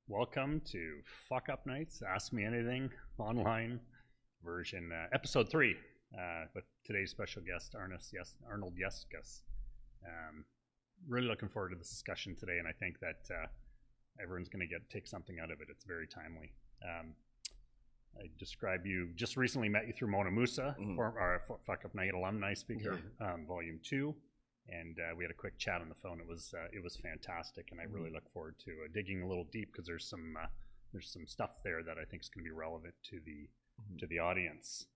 Welcome to Fuckup Nights, Ask Me Anything online version, episode 3, with today's special guest, Arnold Yescas. Really looking forward to this discussion today, and I think that everyone's going to take something out of it. It's very timely. I describe you, just recently met you through Mona Musa, our Fuckup Night alumni speaker, volume 2. And we had a quick chat on the phone. It was fantastic, and I really look forward to digging a little deep because there's some stuff there that I think is going to be relevant to the audience.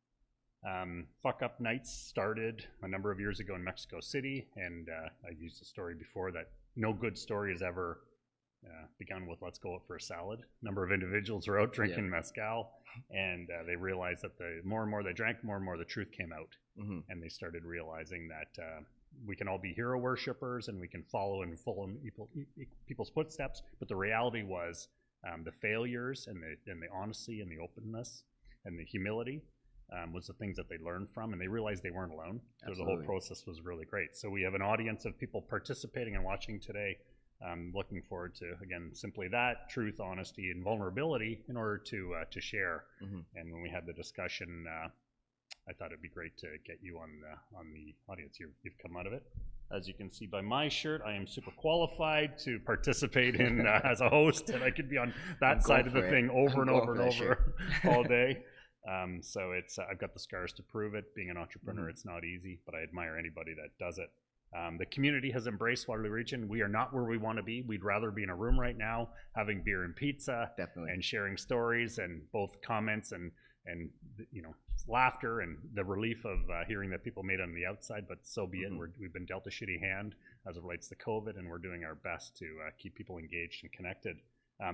Fuckup Nights started a number of years ago in Mexico City, and I've used a story before that no good story has ever begun with "let's go out for a salad." A number of individuals were out drinking mezcal, and they realized that the more and more they drank, more and more the truth came out, and they started realizing that we can all be hero worshippers and we can follow in people's footsteps, but the reality was the failures and the honesty and the openness and the humility was the things that they learned from, and they realized they weren't alone. So the whole process was really great. So we have an audience of people participating and watching today. I'm looking forward to, again, simply that, truth, honesty, and vulnerability in order to share. And when we had the discussion, I thought it'd be great to get you on the audience. You've come out of it. As you can see by my shirt, I am super qualified to participate in as a host, and I could be on that side of the thing over and over and over all day. So I've got the scars to prove it. Being an entrepreneur, it's not easy, but I admire anybody that does it. The community has embraced Waterloo Region. We are not where we want to be. We'd rather be in a room right now, having beer and pizza, and sharing stories, and both comments and laughter and the relief of hearing that people made it on the outside, but so be it. We've been dealt a shitty hand as it relates to COVID, and we're doing our best to keep people engaged and connected.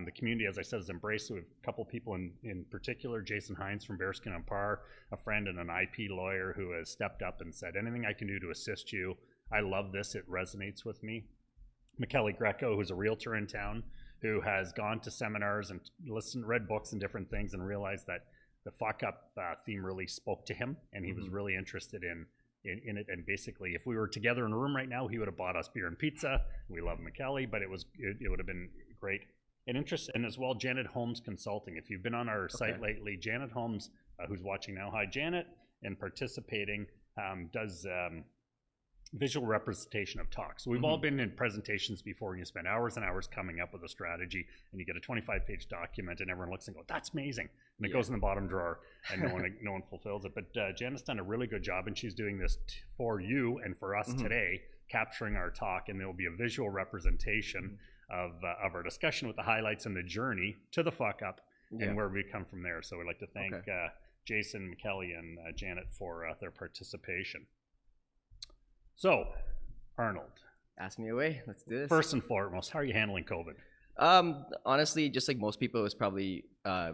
The community, as I said, is embraced. We have a couple people in particular, Jason Hines from Bearskin on Par, a friend and an IP lawyer who has stepped up and said, anything I can do to assist you. I love this. It resonates with me. McKelly Greco, who's a realtor in town, who has gone to seminars and read books and different things and realized that the fuck-up theme really spoke to him, and he was really interested in it. And basically, if we were together in a room right now, he would have bought us beer and pizza. We love McKelly, but it would have been great. And as well, Janet Holmes Consulting. If you've been on our site lately, Janet Holmes, who's watching now, hi Janet, and participating, does visual representation of talks. So we've all been in presentations before, and you spend hours and hours coming up with a strategy, and you get a 25-page document, and everyone looks and goes, "That's amazing," and it goes in the bottom drawer, and no one fulfills it. But Janet's done a really good job, and she's doing this for you and for us today, capturing our talk, and there will be a visual representation of our discussion with the highlights and the journey to the fuck up and where we come from there. So we'd like to thank Jason, McKelly, and Janet for their participation. So, Arnold, ask me away. Let's do this. First and foremost, how are you handling COVID? Honestly, just like most people, it was probably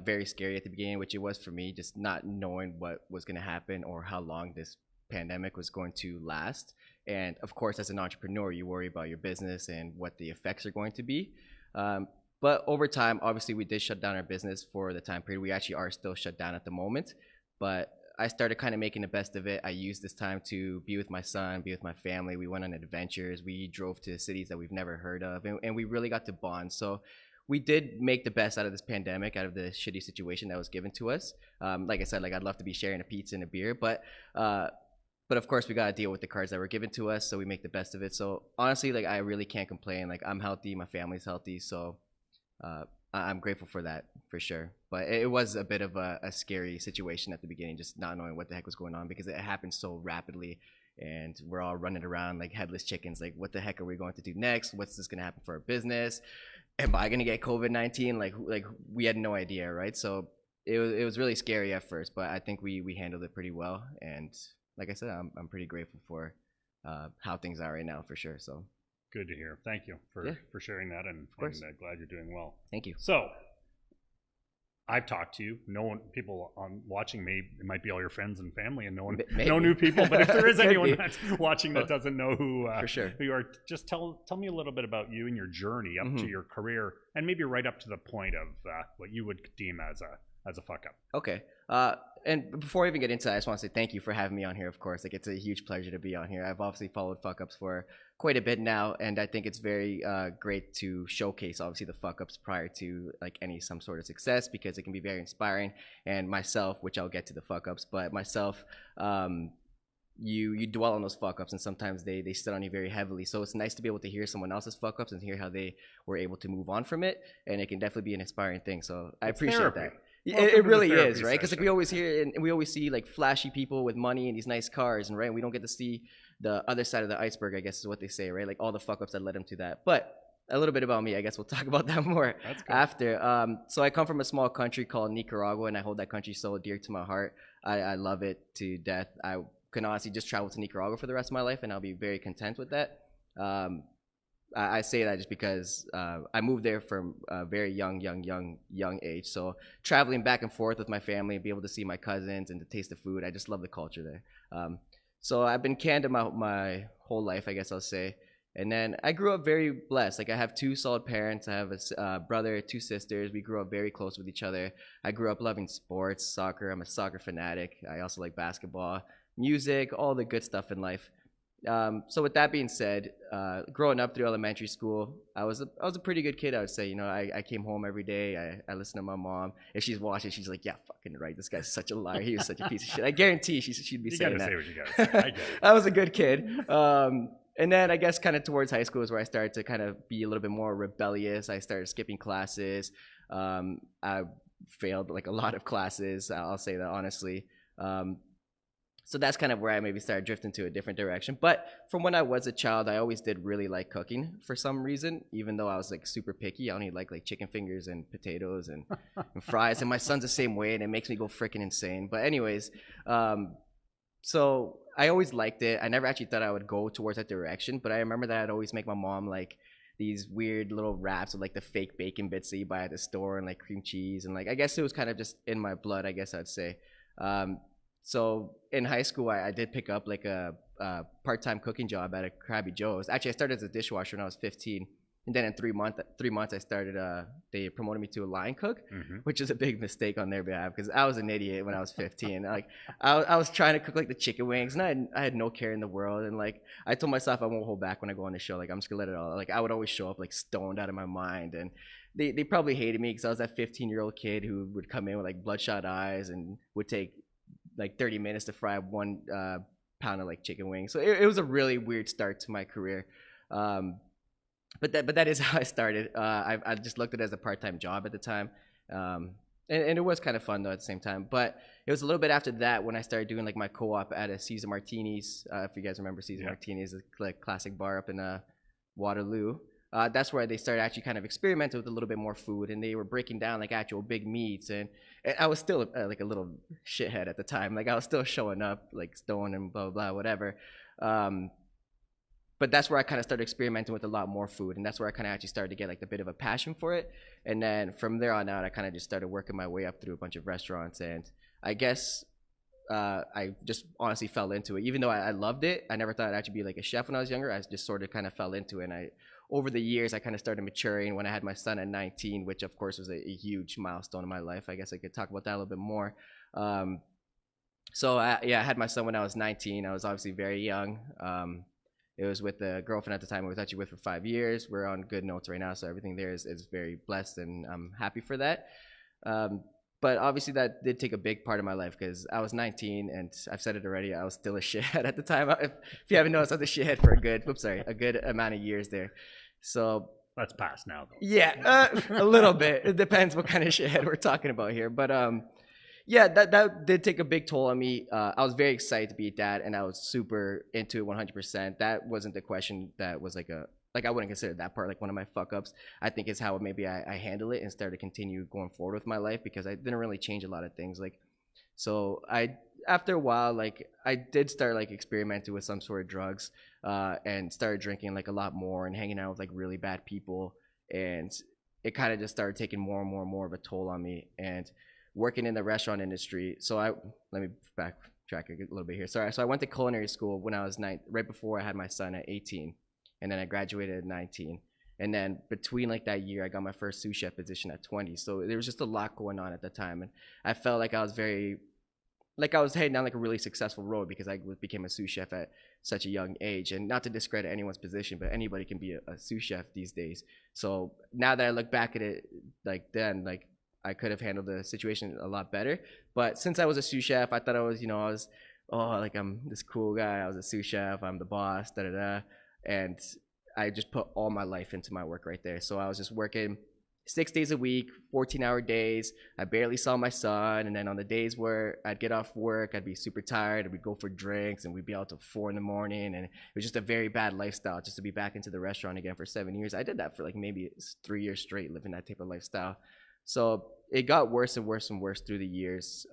very scary at the beginning, which it was for me, just not knowing what was going to happen or how long this pandemic was going to last. And of course, as an entrepreneur, you worry about your business and what the effects are going to be. But over time, obviously, we did shut down our business for the time period. We actually are still shut down at the moment, but I started kind of making the best of it. I used this time to be with my son, be with my family. We went on adventures. We drove to cities that we've never heard of, and we really got to bond. So we did make the best out of this pandemic, out of the shitty situation that was given to us. Like I said, I'd love to be sharing a pizza and a beer, but of course we got to deal with the cards that were given to us, so we make the best of it. So honestly, I really can't complain. I'm healthy, my family's healthy, so I'm grateful for that, for sure. But it was a bit of a scary situation at the beginning, just not knowing what the heck was going on, because it happened so rapidly, and we're all running around like headless chickens. What the heck are we going to do next? What's this going to happen for our business? Am I going to get COVID-19? Like we had no idea, right? So it was really scary at first, but I think we handled it pretty well. And like I said, I'm pretty grateful for how things are right now, for sure. So. Good to hear. Thank you for sharing that, and glad you're doing well. Thank you. So, I've talked to you. People watching it might be all your friends and family, and no new people. But if there is anyone that's watching that doesn't know who you are, just tell me a little bit about you and your journey up to your career, and maybe right up to the point of what you would deem as as a fuck up. Okay. And before I even get into that, I just want to say thank you for having me on here, of course. Like, it's a huge pleasure to be on here. I've obviously followed Fuckups for quite a bit now, and I think it's very great to showcase, obviously, the Fuckups prior to, like, some sort of success, because it can be very inspiring. And myself, which I'll get to the Fuckups, but myself, you dwell on those Fuckups, and sometimes they sit on you very heavily. So it's nice to be able to hear someone else's Fuckups and hear how they were able to move on from it, and it can definitely be an inspiring thing. So I appreciate therapy. that. Welcome It really to the therapy is, right? Because like session. we always hear and we always see like flashy people with money and these nice cars, and right, we don't get to see the other side of the iceberg, I guess is what they say, right? Like all the fuck ups that led him to that. But a little bit about me, I guess we'll talk about that more That's good. after. So I come from a small country called Nicaragua, and I hold that country so dear to my heart. I love it to death. I can honestly just travel to Nicaragua for the rest of my life, and I'll be very content with that. I say that just because I moved there from a very young age. So traveling back and forth with my family and be able to see my cousins and to taste the food, I just love the culture there. So I've been Canada my whole life, I guess I'll say. And then I grew up very blessed. Like I have two solid parents. I have a brother, two sisters. We grew up very close with each other. I grew up loving sports, soccer. I'm a soccer fanatic. I also like basketball, music, all the good stuff in life. So with that being said, growing up through elementary school, I was a pretty good kid, I would say. You know, I came home every day. I listened to my mom. If she's watching, she's like, "Yeah, fucking right. This guy's such a liar. He was such a piece of shit." I guarantee she'd be You saying gotta that. say what you gotta say. I get it. I was a good kid. And then I guess kind of towards high school is where I started to kind of be a little bit more rebellious. I started skipping classes. I failed like a lot of classes. I'll say that honestly. So that's kind of where I maybe started drifting to a different direction. But from when I was a child, I always did really like cooking for some reason, even though I was like super picky. I only like chicken fingers and potatoes and fries. And my son's the same way, and it makes me go freaking insane. But anyways, so I always liked it. I never actually thought I would go towards that direction, but I remember that I'd always make my mom like these weird little wraps with like the fake bacon bits that you buy at the store and like cream cheese. And like, I guess it was kind of just in my blood, I guess I'd say. So in high school, I did pick up like a part-time cooking job at a Krabby Joe's. Actually, I started as a dishwasher when I was 15. And then in 3 months, I started, they promoted me to a line cook, which is a big mistake on their behalf because I was an idiot when I was 15. Like, I was trying to cook like the chicken wings, and I had no care in the world. And like, I told myself I won't hold back when I go on the show. Like, I'm just gonna let it all. Like, I would always show up like stoned out of my mind, and they probably hated me because I was that 15-year-old kid who would come in with like bloodshot eyes and would take like 30 minutes to fry 1 pound of like chicken wings. So it was a really weird start to my career. But that is how I started. I just looked at it as a part-time job at the time. And it was kind of fun though at the same time. But it was a little bit after that when I started doing like my co-op at a Caesar Martini's. If you guys remember Caesar Martini's, a like classic bar up in Waterloo. That's where they started actually kind of experimenting with a little bit more food, and they were breaking down like actual big meats. And I was still like a little shithead at the time. Like I was still showing up like stoned and blah, blah, whatever. But that's where I kind of started experimenting with a lot more food, and that's where I kind of actually started to get like a bit of a passion for it. And then from there on out, I kind of just started working my way up through a bunch of restaurants, and I guess I just honestly fell into it. Even though I loved it, I never thought I'd actually be like a chef when I was younger. I just sort of kind of fell into it, and over the years, I kind of started maturing when I had my son at 19, which of course was a huge milestone in my life. I guess I could talk about that a little bit more. So I had my son when I was 19. I was obviously very young. It was with a girlfriend at the time I was actually with for 5 years. We're on good notes right now, so everything there is very blessed, and I'm happy for that. But obviously that did take a big part of my life because I was 19, and I've said it already, I was still a shithead at the time. If you haven't noticed, I was a shithead for a good amount of years there. So That's past now, though. yeah, a little bit. It depends what kind of shithead we're talking about here, but yeah, that did take a big toll on me. I was very excited to be a dad, and I was super into it 100%. That wasn't the question that was like I wouldn't consider that part like one of my fuck ups. I think it's how maybe I handle it and started to continue going forward with my life because I didn't really change a lot of things. Like, so after a while, like I did start like experimenting with some sort of drugs, and started drinking like a lot more and hanging out with like really bad people. And it kind of just started taking more and more of a toll on me. And working in the restaurant industry. So let me backtrack a little bit here. Sorry. So I went to culinary school when I was right before I had my son at 18, and then I graduated at 19. And then between like that year, I got my first sous chef position at 20. So there was just a lot going on at the time, and I felt like I was heading down like a really successful road because I became a sous chef at such a young age. And not to discredit anyone's position, but anybody can be a sous chef these days. So now that I look back at it, like then, like I could have handled the situation a lot better. But since I was a sous chef, I thought like I'm this cool guy. I was a sous chef. I'm the boss. Da da da. And I just put all my life into my work right there. So I was just working 6 days a week, 14-hour days. I barely saw my son. And then on the days where I'd get off work, I'd be super tired, and we'd go for drinks, and we'd be out till 4 in the morning. And it was just a very bad lifestyle just to be back into the restaurant again for 7 years. I did that for like maybe 3 years straight, living that type of lifestyle. So it got worse and worse and worse through the years.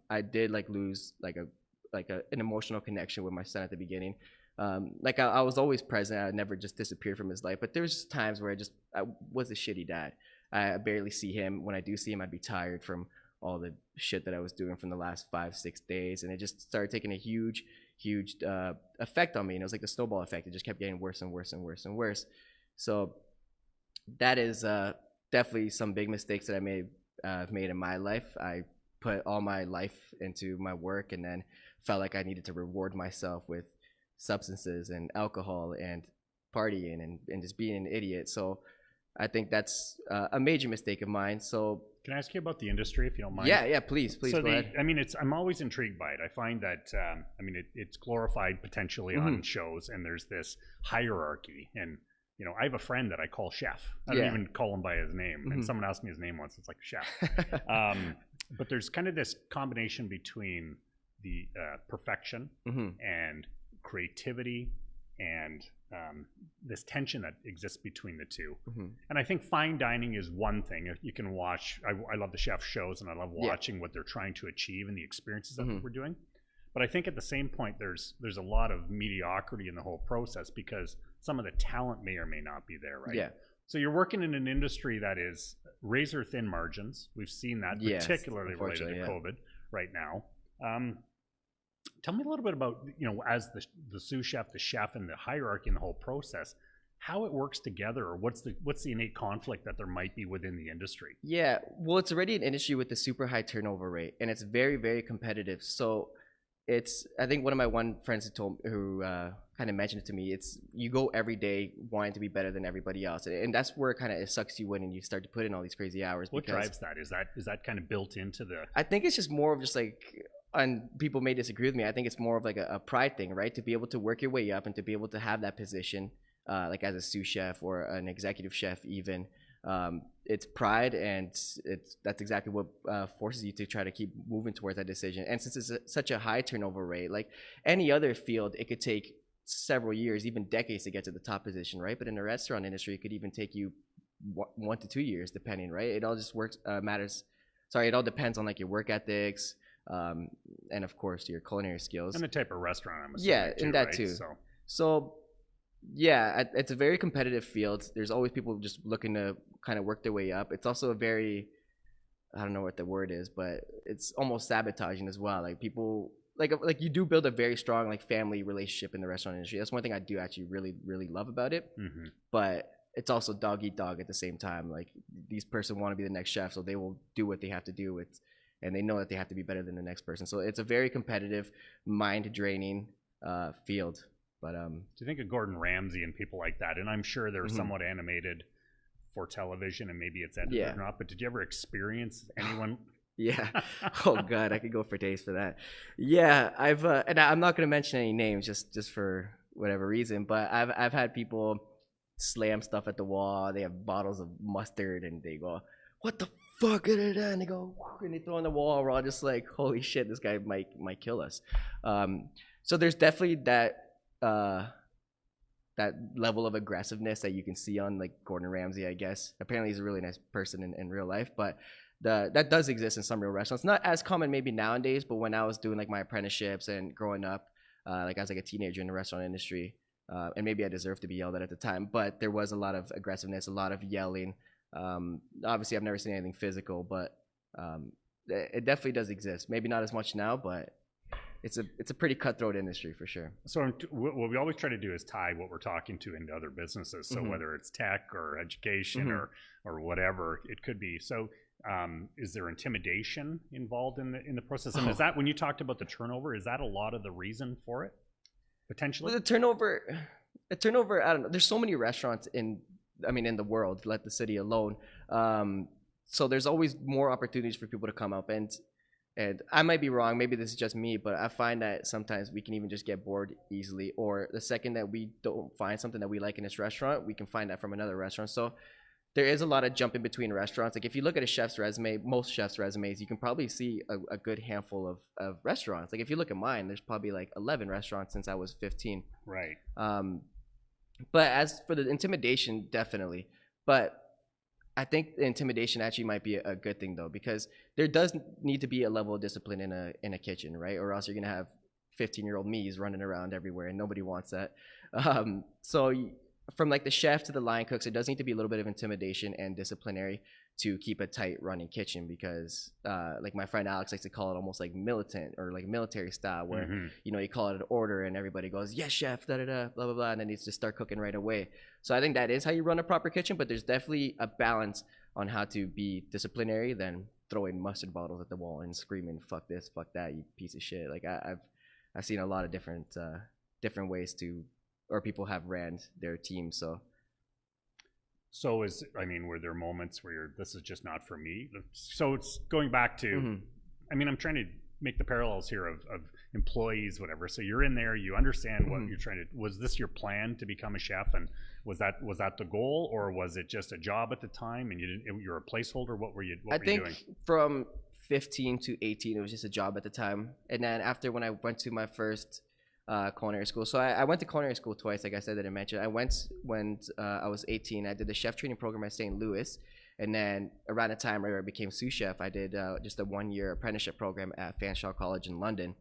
I did like lose an emotional connection with my son at the beginning. I was always present. I never just disappeared from his life. But there's times where I was a shitty dad. I barely see him. When I do see him, I'd be tired from all the shit that I was doing from the last 5-6 days. And it just started taking a huge effect on me. And it was like the snowball effect. It just kept getting worse and worse and worse and worse. So that is definitely some big mistakes that I made in my life. I put all my life into my work, and then felt like I needed to reward myself with substances and alcohol and partying and just being an idiot. So I think that's a major mistake of mine. So can I ask you about the industry, if you don't mind? Yeah, please so go ahead. I mean, I'm always intrigued by it. I find that it's glorified potentially on shows, and there's this hierarchy. And I have a friend that I call Chef. I don't even call him by his name. And someone asked me his name once. It's like Chef. But there's kind of this combination between the perfection and creativity and this tension that exists between the two. And I think fine dining is one thing. You can watch, I love the chef shows, and I love watching what they're trying to achieve and the experiences that we're doing. But I think at the same point, there's a lot of mediocrity in the whole process, because some of the talent may or may not be there, right? Yeah. So you're working in an industry that is razor thin margins. We've seen that, particularly related to COVID right now. Tell me a little bit about, as the sous chef, the chef, and the hierarchy and the whole process, how it works together, or what's the innate conflict that there might be within the industry? Yeah, well, it's already an industry with a super high turnover rate, and it's very, very competitive. So I think one of my friends who kind of mentioned it to me, it's you go every day wanting to be better than everybody else, and that's where it sucks you in, and you start to put in all these crazy hours. What drives that? Is that kind of built into the? I think it's just more of just like, and people may disagree with me, I think it's more of like a pride thing, right? To be able to work your way up and to be able to have that position, like as a sous chef or an executive chef even. It's pride, and that's exactly what forces you to try to keep moving towards that decision. And since it's such a high turnover rate, like any other field, it could take several years, even decades, to get to the top position, right? But in the restaurant industry, it could even take you 1 to 2 years, depending, right? It all just it all depends on like your work ethics, and of course your culinary skills and the type of restaurant, I'm assuming. And that too. So yeah, it's a very competitive field. There's always people just looking to kind of work their way up. It's also a very, I don't know what the word is, but it's almost sabotaging as well. Like people, like you do build a very strong like family relationship in the restaurant industry. That's one thing I do actually really, really love about it. But it's also dog eat dog at the same time. Like these person want to be the next chef, so they will do what they have to do and they know that they have to be better than the next person. So it's a very competitive, mind draining field. But do you think of Gordon Ramsay and people like that? And I'm sure they're somewhat animated for television, and maybe it's edited or not. But did you ever experience anyone? Yeah. Oh God, I could go for days for that. Yeah, I've and I'm not going to mention any names just for whatever reason. But I've had people slam stuff at the wall. They have bottles of mustard, and they go, "What the fuck?" And they go, and they throw on the wall. We're all just like, "Holy shit, this guy might kill us." So there's definitely that level of aggressiveness that you can see on like Gordon Ramsay, I guess. Apparently he's a really nice person in real life, but that does exist in some real restaurants. Not as common maybe nowadays, but when I was doing like my apprenticeships and growing up, like I was like a teenager in the restaurant industry, and maybe I deserved to be yelled at the time, but there was a lot of aggressiveness, a lot of yelling. Obviously I've never seen anything physical, but it definitely does exist. Maybe not as much now, but it's a pretty cutthroat industry for sure. So what we always try to do is tie what we're talking to into other businesses. So whether it's tech or education or whatever it could be. So is there intimidation involved in the process? And is that, when you talked about the turnover, is that a lot of the reason for it potentially? Well, the turnover, I don't know. There's so many restaurants in the world, let the city alone. So there's always more opportunities for people to come up, and I might be wrong, maybe this is just me, but I find that sometimes we can even just get bored easily, or the second that we don't find something that we like in this restaurant, we can find that from another restaurant. So there is a lot of jumping between restaurants. Like if you look at a chef's resume, most chef's resumes, you can probably see a good handful of restaurants. Like if you look at mine, there's probably like 11 restaurants since I was 15. Right. But as for the intimidation, definitely. But I think the intimidation actually might be a good thing though, because there does need to be a level of discipline in a kitchen, right? Or else you're gonna have 15-year-old me's running around everywhere, and nobody wants that. From like the chef to the line cooks, it does need to be a little bit of intimidation and disciplinary to keep a tight running kitchen, because like my friend Alex likes to call it almost like militant or like military style, where you call it an order and everybody goes, yes chef, da da da, blah blah blah, and then needs to start cooking right away. So I think that is how you run a proper kitchen, but there's definitely a balance on how to be disciplinary than throwing mustard bottles at the wall and screaming fuck this, fuck that, you piece of shit. Like I've seen a lot of different ways to, or people have ran their team. So were there moments where this is just not for me? So it's going back to, I'm trying to make the parallels here of employees, whatever. So you're in there, you understand what you're trying to, was this your plan to become a chef? And was that the goal, or was it just a job at the time and you're a placeholder? What were you doing? I think from 15 to 18, it was just a job at the time. And then after, when I went to my first culinary school. So I went to culinary school twice, like I said, that I mentioned. I went when I was 18. I did the chef training program at St. Louis. And then around the time where I became sous chef, I did just a 1-year apprenticeship program at Fanshawe College in London.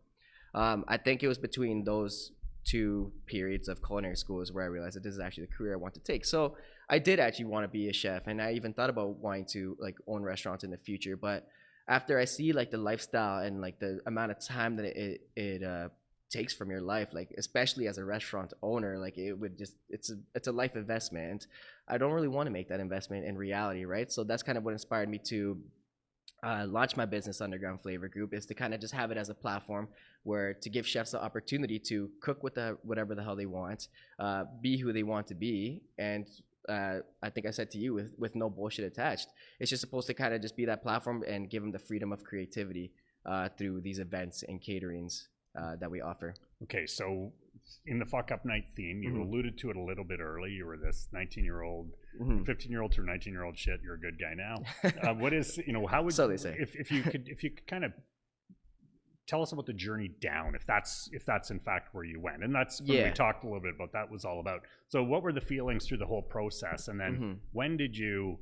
I think it was between those two periods of culinary schools where I realized that this is actually the career I want to take. So I did actually want to be a chef, and I even thought about wanting to like own restaurants in the future. But after I see like the lifestyle and like the amount of time that it takes from your life, like especially as a restaurant owner, like it's a life investment. I don't really want to make that investment in reality, right? So that's kind of what inspired me to launch my business, Underground Flavour Group, is to kind of just have it as a platform where to give chefs the opportunity to cook with whatever the hell they want, be who they want to be, and I think I said to you, with no bullshit attached. It's just supposed to kind of just be that platform and give them the freedom of creativity through these events and caterings that we offer. Okay, so in the Fuckup Night theme, you alluded to it a little bit early. You were this 19-year-old, 15-year-old to 19-year-old shit. You're a good guy now. What is, how would, so they say. If you could kind of tell us about the journey down, if that's in fact where you went, and that's when we talked a little bit about that was all about. So what were the feelings through the whole process, and then when do you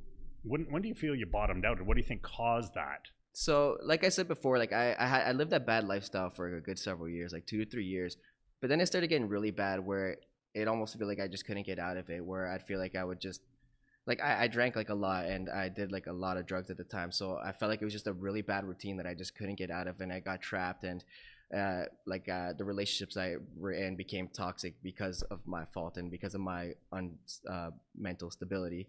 feel you bottomed out, or what do you think caused that? So, like I said before, like I lived that bad lifestyle for a good several years, like 2 to 3 years. But then it started getting really bad, where it almost felt like I just couldn't get out of it, where I'd feel like I would just, like I drank like a lot, and I did like a lot of drugs at the time. So I felt like it was just a really bad routine that I just couldn't get out of, and I got trapped, and the relationships I were in became toxic because of my fault and because of my mental stability.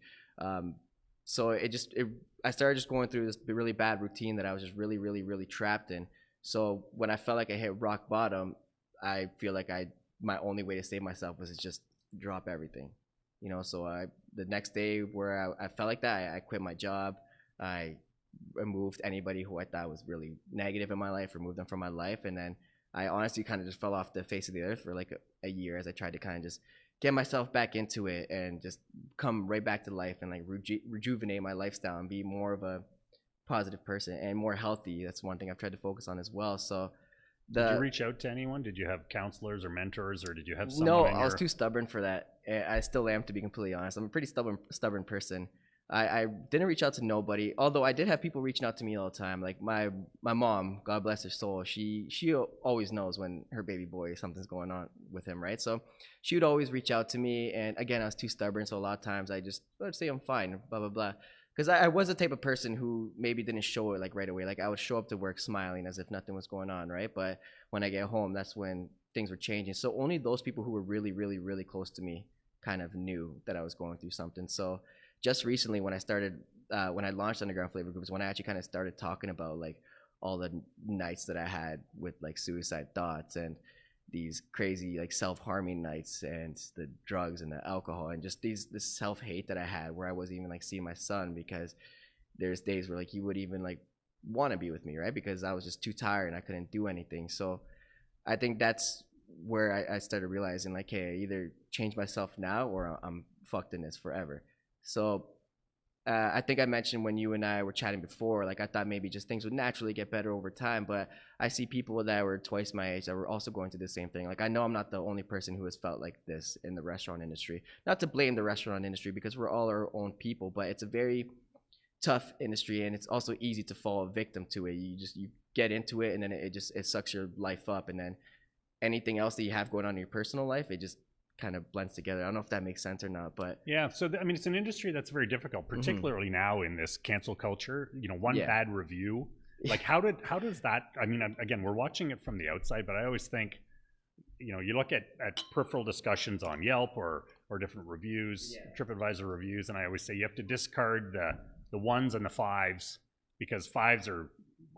So I started just going through this really bad routine that I was just really, really, really trapped in. So when I felt like I hit rock bottom, I feel like my only way to save myself was to just drop everything, So the next day where I felt like that, I quit my job. I removed anybody who I thought was really negative in my life, removed them from my life, and then I honestly kind of just fell off the face of the earth for like a year as I tried to kind of just get myself back into it and just come right back to life and like rejuvenate my lifestyle and be more of a positive person and more healthy. That's one thing I've tried to focus on as well. So did you reach out to anyone? Did you have counselors or mentors, or did you have someone? No, I was too stubborn for that. I still am, to be completely honest. I'm a pretty stubborn person. I didn't reach out to nobody, although I did have people reaching out to me all the time. Like my mom, God bless her soul, she always knows when her baby boy, something's going on with him, right? So she would always reach out to me, and again, I was too stubborn, so a lot of times I just would say I'm fine, blah blah blah. because I was the type of person who maybe didn't show it like right away. Like I would show up to work smiling as if nothing was going on, right? But when I get home, that's when things were changing. So only those people who were really, really, really close to me kind of knew that I was going through something. So just recently, when I launched Underground Flavour Group, is when I actually kind of started talking about like all the nights that I had with like suicide thoughts and these crazy like self-harming nights and the drugs and the alcohol and just this self-hate that I had, where I wasn't even like seeing my son because there's days where like he would even like want to be with me, right? Because I was just too tired and I couldn't do anything. So I think that's where I started realizing like, hey, I either change myself now or I'm fucked in this forever. So I think I mentioned when you and I were chatting before, like I thought maybe just things would naturally get better over time, but I see people that were twice my age that were also going through the same thing. Like I know I'm not the only person who has felt like this in the restaurant industry. Not to blame the restaurant industry because we're all our own people, but it's a very tough industry and it's also easy to fall a victim to it. You get into it and then it sucks your life up, and then anything else that you have going on in your personal life, it just kind of blends together. I don't know if that makes sense or not, but yeah. So I mean, it's an industry that's very difficult, particularly now in this cancel culture. You know, one bad review, like how does that? I mean, again, we're watching it from the outside, but I always think, you know, you look at peripheral discussions on Yelp or different reviews, TripAdvisor reviews, and I always say you have to discard the ones and the fives, because fives are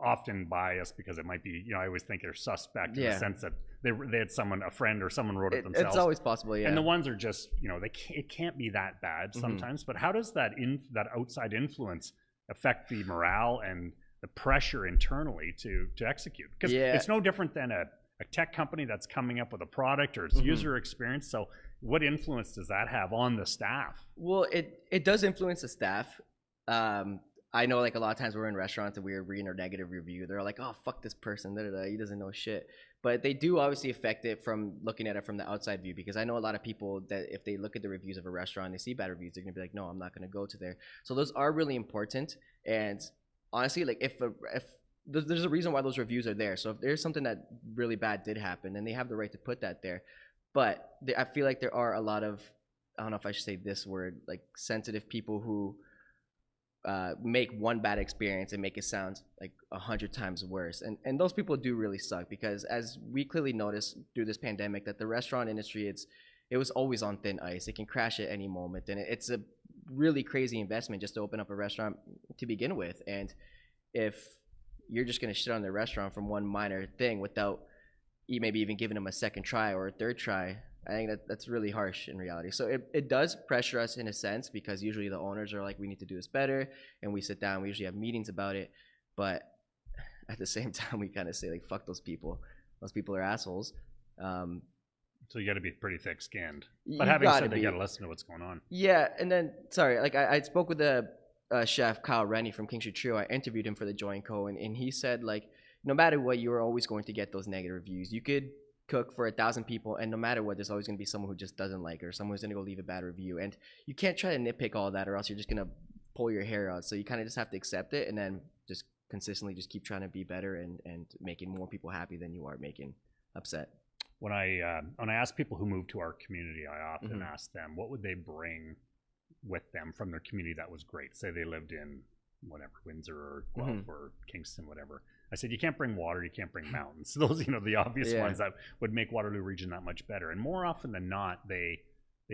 often biased because it might be, you know, I always think they're suspect in the sense that they had a friend or someone wrote it themselves. It's always possible, yeah. And the ones are just, you know, it can't be that bad sometimes. But how does that outside influence affect the morale and the pressure internally to execute? Because it's no different than a tech company that's coming up with a product or its user experience. So what influence does that have on the staff? Well, it does influence the staff. I know like a lot of times we're in restaurants and we're reading a negative review. They're like, oh, fuck this person. He doesn't know shit. But they do obviously affect it from looking at it from the outside view, because I know a lot of people that if they look at the reviews of a restaurant, they see bad reviews, they're going to be like, no, I'm not going to go to there. So those are really important. And honestly, like if there's a reason why those reviews are there. So if there's something that really bad did happen, then they have the right to put that there. But I feel like there are a lot of, I don't know if I should say this word, like sensitive people who make one bad experience and make it sound like 100 times worse. And those people do really suck, because as we clearly noticed through this pandemic, that the restaurant industry, it was always on thin ice. It can crash at any moment. And it's a really crazy investment just to open up a restaurant to begin with. And if you're just going to shit on the restaurant from one minor thing without maybe even giving them a second try or a third try, I think that's really harsh in reality. So it does pressure us in a sense, because usually the owners are like, we need to do this better, and we sit down, we usually have meetings about it. But at the same time, we kind of say like, fuck those people. Those people are assholes. So you got to be pretty thick-skinned. But having said that, you got to listen to what's going on. Yeah, and then, sorry, like I spoke with the chef, Kyle Rennie from King Street Trio. I interviewed him for the Joint Co. And he said, like, no matter what, you're always going to get those negative reviews. You could cook for 1,000 people, and no matter what, there's always going to be someone who just doesn't like it, or someone who's going to go leave a bad review. And you can't try to nitpick all that, or else you're just going to pull your hair out. So you kind of just have to accept it, and then just consistently just keep trying to be better and making more people happy than you are making upset. When I ask people who move to our community, I often ask them, what would they bring with them from their community that was great? Say they lived in whatever, Windsor or Guelph or Kingston, whatever. I said, you can't bring water, you can't bring mountains. Those, you know, the obvious ones that would make Waterloo region that much better. And more often than not, they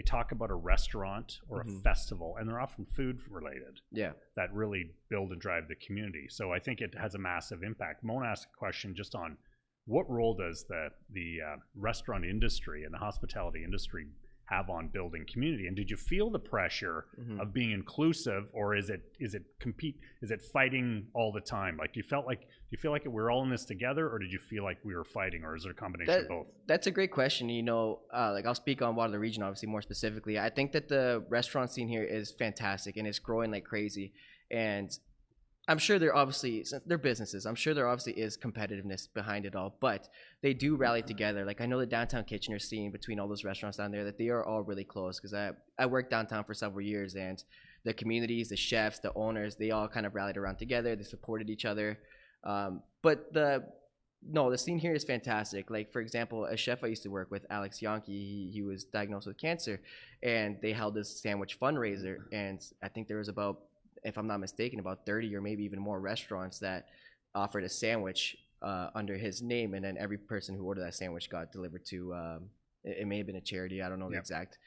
talk about a restaurant or a festival, and they're often food related. Yeah, that really build and drive the community. So I think it has a massive impact. Mona asked a question just on what role does the restaurant industry and the hospitality industry have on building community, and did you feel the pressure of being inclusive, or is it fighting all the time? Like, do you feel like we're all in this together, or did you feel like we were fighting, or is it a combination of both? That's a great question. You know, like I'll speak on Waterloo region obviously more specifically. I think that the restaurant scene here is fantastic and it's growing like crazy, and I'm sure there obviously, since they're businesses, I'm sure there obviously is competitiveness behind it all, but they do rally together. Like I know the downtown Kitchener scene between all those restaurants down there, that they are all really close, because I worked downtown for several years, and the communities, the chefs, the owners, they all kind of rallied around together. They supported each other. But the scene here is fantastic. Like, for example, a chef I used to work with, Alex Yonke, he was diagnosed with cancer, and they held this sandwich fundraiser, and I think there was about if I'm not mistaken, about 30 or maybe even more restaurants that offered a sandwich under his name, and then every person who ordered that sandwich got delivered to it may have been a charity. I don't know the exact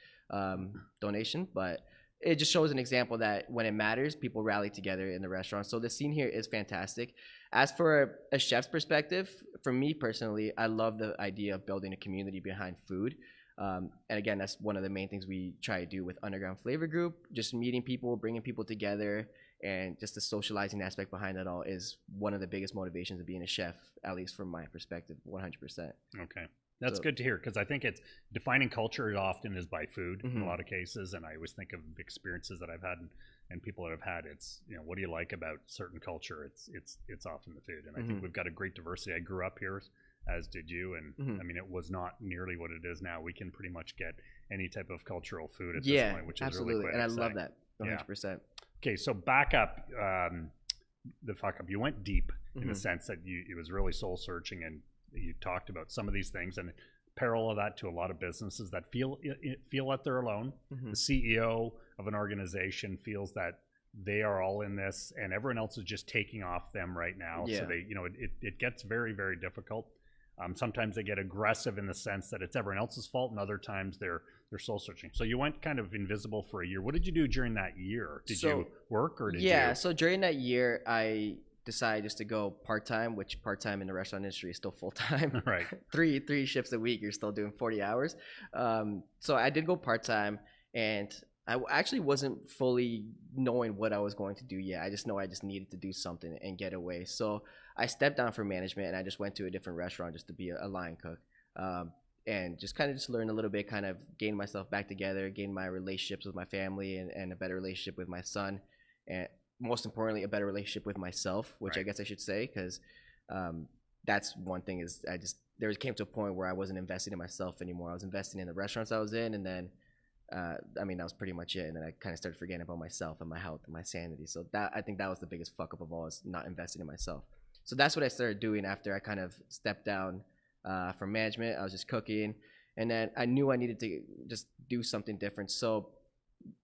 donation, but it just shows an example that when it matters, people rally together in the restaurant. So the scene here is fantastic. As for a chef's perspective, for me personally, I love the idea of building a community behind food. And again, that's one of the main things we try to do with Underground Flavour Group, just meeting people, bringing people together, and just the socializing aspect behind it all is one of the biggest motivations of being a chef, at least from my perspective, 100%. Okay. That's good to hear, because I think it's defining culture often is by food in a lot of cases. And I always think of experiences that I've had and people that have had. It's, what do you like about certain culture? It's often the food. And I think we've got a great diversity. I grew up here, as did you. And I mean, it was not nearly what it is now. We can pretty much get any type of cultural food at this point, which is absolutely. really quite and exciting. I love that 100%. Okay, so back up the fuck up. You went deep in the sense that it was really soul searching, and you talked about some of these things, and parallel that to a lot of businesses that feel that they're alone. The CEO of an organization feels that they are all in this, and everyone else is just taking off them right now. So they, it gets very, very difficult. Sometimes they get aggressive in the sense that it's everyone else's fault, and other times they're soul searching. So you went kind of invisible for a year. What did you do during that year? Did you work, or did you? Yeah, so during that year, I decided just to go part-time, which part-time in the restaurant industry is still full-time. Right. three shifts a week, you're still doing 40 hours. So I did go part-time, and I actually wasn't fully knowing what I was going to do yet. I just know I just needed to do something and get away. So I stepped down from management, and I just went to a different restaurant just to be a line cook. And just kind of just learn a little bit, kind of gain myself back together, gain my relationships with my family, and a better relationship with my son, and most importantly, a better relationship with myself, which I guess I should say, because that's one thing is there came to a point where I wasn't investing in myself anymore. I was investing in the restaurants I was in, and then that was pretty much it. And then I kind of started forgetting about myself and my health and my sanity. So I think that was the biggest fuck up of all, is not investing in myself. So that's what I started doing after I kind of stepped down from management. I was just cooking, and then I knew I needed to just do something different. So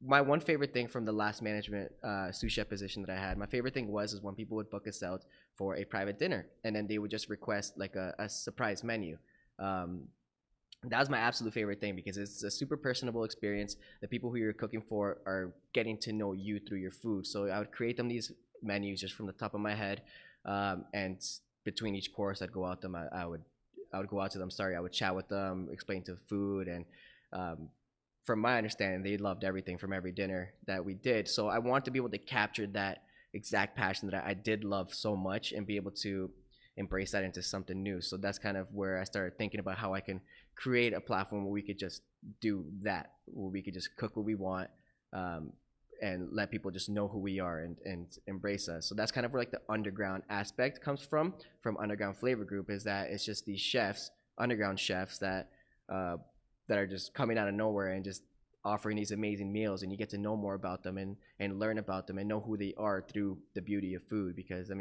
my one favorite thing from the last management sous chef position that I had, my favorite thing was when people would book us out for a private dinner, and then they would just request like a surprise menu. That was my absolute favorite thing, because it's a super personable experience. The people who you're cooking for are getting to know you through your food. So I would create them these menus just from the top of my head, and between each course I'd go out them. I would go out to them. I would chat with them, explain to the food, and from my understanding, they loved everything from every dinner that we did. So I want to be able to capture that exact passion that I did love so much, and be able to embrace that into something new. So that's kind of where I started thinking about how I can create a platform where we could just do that, where we could just cook what we want, and let people just know who we are and embrace us. So that's kind of where like the underground aspect comes from Underground Flavour Group, is that it's just these chefs, underground chefs that are just coming out of nowhere and just offering these amazing meals, and you get to know more about them and learn about them and know who they are through the beauty of food. Because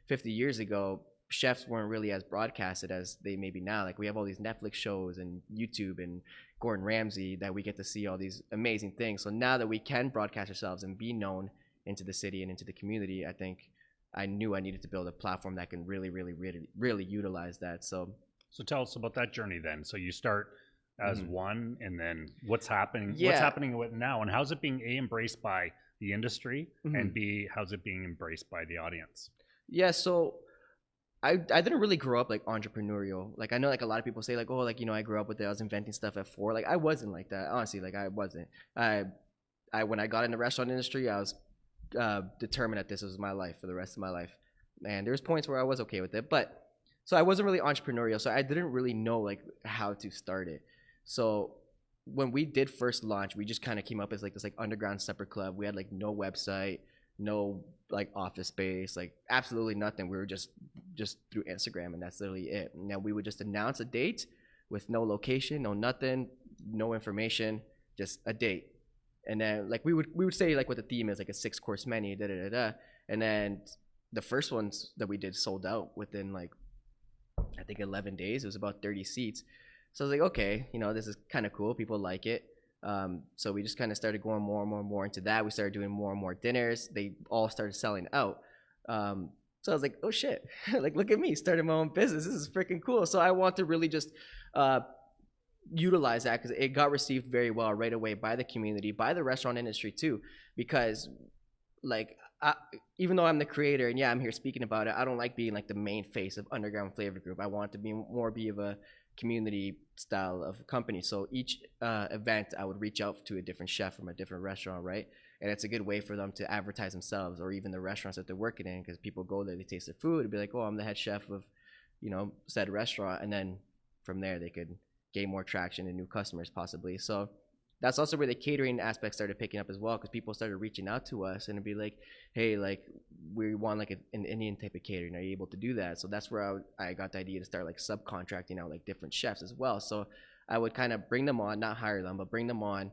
50 years ago, chefs weren't really as broadcasted as they may be now. Like, we have all these Netflix shows and YouTube and Gordon Ramsay that we get to see all these amazing things. So now that we can broadcast ourselves and be known into the city and into the community, I think I knew I needed to build a platform that can really, really, really, really utilize that. So tell us about that journey then. So you start as one, and then what's happening? What's happening with now, and how's it being embraced by the industry, and B, how's it being embraced by the audience? Yeah, so I didn't really grow up like entrepreneurial. Like, I know like a lot of people say like, oh, like, I grew up with it, I was inventing stuff at 4. Like, I wasn't like that, honestly. Like, I wasn't. I when I got in the restaurant industry, I was determined that this was my life for the rest of my life. And there was points where I was okay with it, but so I wasn't really entrepreneurial. So I didn't really know like how to start it. So when we did first launch, we just kind of came up as like this like underground separate club. We had like no website, no like office space, like absolutely nothing. We were just through Instagram, and that's literally it. Now we would just announce a date with no location, no nothing, no information, just a date. And then like we would say like what the theme is, like a 6-course menu, and then the first ones that we did sold out within like I think 11 days. It was about 30 seats. So I was like, okay, this is kind of cool. People like it. So we just kind of started going more and more and more into that. We started doing more and more dinners. They all started selling out. So I was like, oh shit, like look at me, started my own business. This is freaking cool. So I want to really just utilize that because it got received very well right away by the community, by the restaurant industry too. Because like even though I'm the creator and yeah, I'm here speaking about it, I don't like being like the main face of Underground Flavour Group. I want to be more of a community style of company. So each event I would reach out to a different chef from a different restaurant, right? And it's a good way for them to advertise themselves or even the restaurants that they're working in, because people go there, they taste their food and be like, oh, I'm the head chef of, you know, said restaurant. And then from there they could gain more traction and new customers possibly. So that's also where the catering aspect started picking up as well, because people started reaching out to us and it'd be like, hey, like we want like an Indian type of catering. Are you able to do that? So that's where I got the idea to start like subcontracting out like different chefs as well. So I would kind of bring them on, not hire them, but bring them on.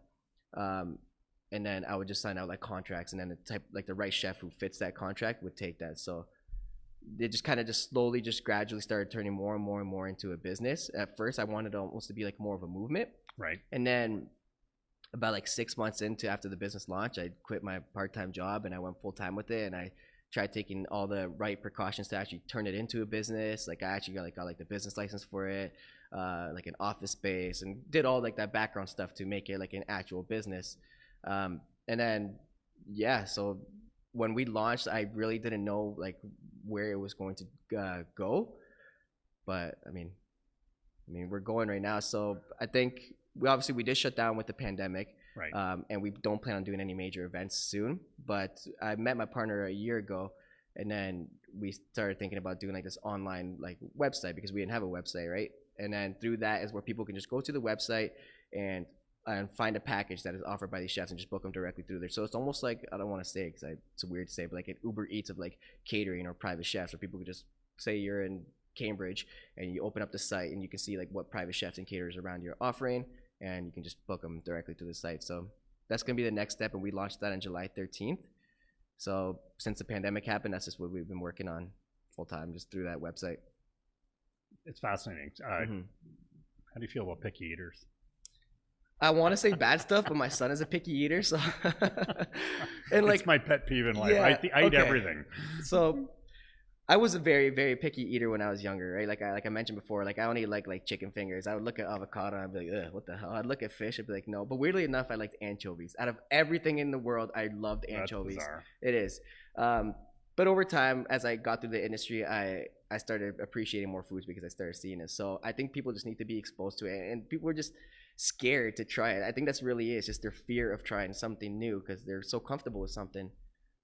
And then I would just sign out like contracts, and then the type, like the right chef who fits that contract would take that. So they just kind of just slowly, just gradually started turning more and more and more into a business. At first, I wanted almost to be like more of a movement. Right. And then about like 6 months after the business launch, I quit my part-time job and I went full-time with it. And I tried taking all the right precautions to actually turn it into a business. Like I actually got like the business license for it, like an office space, and did all like that background stuff to make it like an actual business. And then, yeah, so when we launched, I really didn't know like where it was going to go, but I mean, we're going right now. So I think we did shut down with the pandemic, right? And we don't plan on doing any major events soon. But I met my partner a year ago, and then we started thinking about doing like this online like website, because we didn't have a website, right? And then through that is where people can just go to the website and find a package that is offered by these chefs and just book them directly through there. So it's almost like, I don't want to say it because it's weird to say, but like an Uber Eats of like catering or private chefs, where people could just say you're in Cambridge and you open up the site and you can see like what private chefs and caterers around you are offering, and you can just book them directly through the site. So that's going to be the next step, and we launched that on July 13th. So since the pandemic happened, that's just what we've been working on full time, just through that website. It's fascinating. How do you feel about picky eaters? I want to say bad stuff, but my son is a picky eater, so and like it's my pet peeve in life. Yeah, I eat everything. So I was a very, very picky eater when I was younger, right? Like I mentioned before, like I only like chicken fingers. I would look at avocado and I'd be like, ugh, what the hell? I'd look at fish and be like, no. But weirdly enough, I liked anchovies. Out of everything in the world, I loved anchovies. That's bizarre. It is. But over time, as I got through the industry, I started appreciating more foods because I started seeing it. So I think people just need to be exposed to it, and people are just scared to try it. I think that's really it. It's just their fear of trying something new because they're so comfortable with something.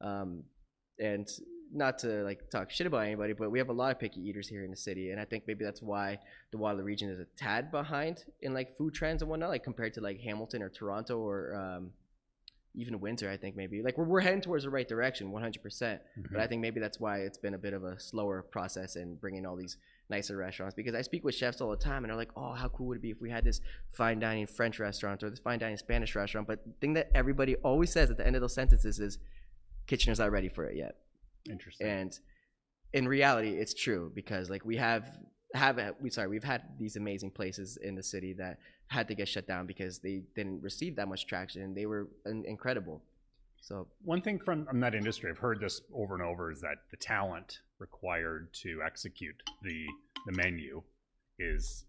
And not to like talk shit about anybody, but we have a lot of picky eaters here in the city, and I think maybe that's why the Waterloo region is a tad behind in like food trends and whatnot, like compared to like Hamilton or Toronto or even Windsor. I think maybe like we're heading towards the right direction 100%, but I think maybe that's why it's been a bit of a slower process in bringing all these nicer restaurants, because I speak with chefs all the time and they're like, oh, how cool would it be if we had this fine dining French restaurant or this fine dining Spanish restaurant? But the thing that everybody always says at the end of those sentences is Kitchener's not ready for it yet. Interesting. And in reality, it's true, because like we've had these amazing places in the city that had to get shut down because they didn't receive that much traction, and they were incredible. So one thing from that industry, I've heard this over and over, is that the talent required to execute the menu is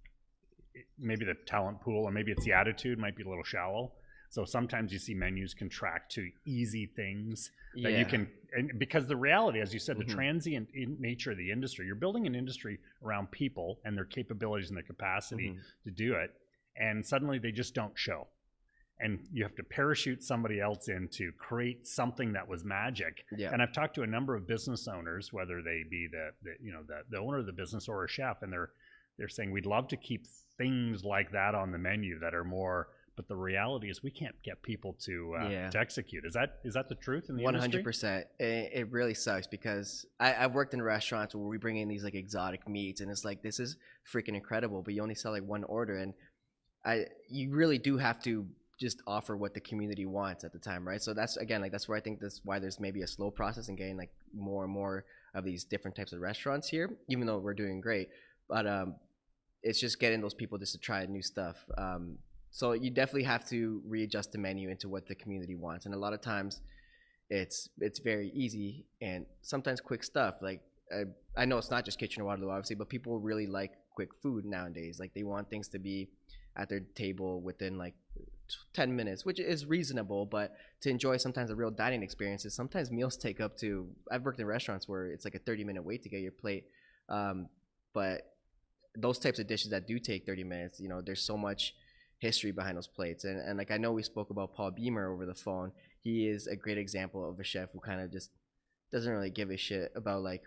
maybe the talent pool, or maybe it's the attitude might be a little shallow. So sometimes you see menus contract to easy things that you can, and because the reality, as you said, the transient nature of the industry, you're building an industry around people and their capabilities and their capacity to do it, and suddenly they just don't show. And you have to parachute somebody else in to create something that was magic. Yeah. And I've talked to a number of business owners, whether they be the owner of the business or a chef, and they're saying we'd love to keep things like that on the menu that are more. But the reality is we can't get people to execute. Is that the truth in the industry? 100%. It really sucks, because I've worked in restaurants where we bring in these like exotic meats, and it's like, this is freaking incredible, but you only sell like one order, and you really do have to just offer what the community wants at the time, right? So that's, again, like that's where I think that's why there's maybe a slow process in getting like more and more of these different types of restaurants here, even though we're doing great. But it's just getting those people just to try new stuff. So you definitely have to readjust the menu into what the community wants, and a lot of times it's very easy and sometimes quick stuff. Like I know it's not just Kitchener-Waterloo, obviously, but people really like quick food nowadays. Like they want things to be at their table within like 10 minutes, which is reasonable, but to enjoy sometimes a real dining experiences, sometimes meals take up to, I've worked in restaurants where it's like a 30-minute wait to get your plate. But those types of dishes that do take 30 minutes, you know, there's so much history behind those plates. And like I know we spoke about Paul Beamer over the phone. He is a great example of a chef who kind of just doesn't really give a shit about like